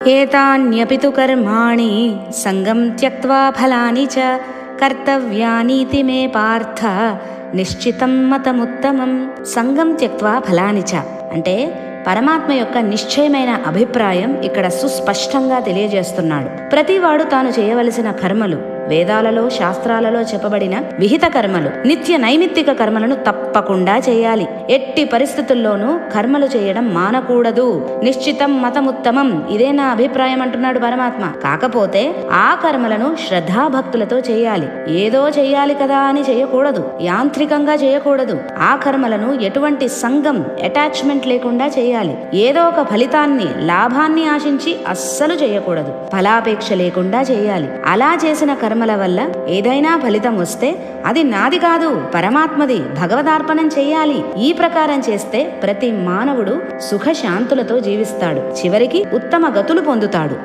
ఏతాన్యపి తు కర్మాణి సంగం త్యక్త్వా ఫలాని చ కర్తవ్యానీతి మే పార్థ నిశ్చితం మతముత్తమం. సంగం త్యక్త్వా ఫలాని చ అంటే పరమాత్మ యొక్క నిశ్చయమైన అభిప్రాయం ఇక్కడ సుస్పష్టంగా తెలియజేస్తున్నాడు. ప్రతివాడు తాను చేయవలసిన కర్మలు, వేదాలలో శాస్త్రాలలో చెప్పబడిన విహిత కర్మలు, నిత్య నైమిత్తిక కర్మలను తప్పకుండా చేయాలి. ఎట్టి పరిస్థితుల్లోనూ కర్మలు చేయడం మానకూడదు. నిశ్చితం మతముత్తమం, ఇదే నా అభిప్రాయం అంటున్నాడు పరమాత్మ. కాకపోతే ఆ కర్మలను శ్రద్ధాభక్తులతో చేయాలి. ఏదో చెయ్యాలి కదా అని చేయకూడదు, యాంత్రికంగా చేయకూడదు. ఆ కర్మలను ఎటువంటి సంగం, అటాచ్మెంట్ లేకుండా చేయాలి. ఏదో ఒక ఫలితాన్ని, లాభాన్ని ఆశించి అస్సలు చేయకూడదు. ఫలాపేక్ష లేకుండా చేయాలి. అలా చేసిన కర్మల వల్ల ఏదైనా ఫలితం వస్తే అది నాది కాదు, పరమాత్మది, భగవదార్పణం చెయ్యాలి. ఈ ప్రకారం చేస్తే ప్రతి మానవుడు సుఖశాంతులతో జీవిస్తాడు, చివరికి ఉత్తమ గతులు పొందుతాడు.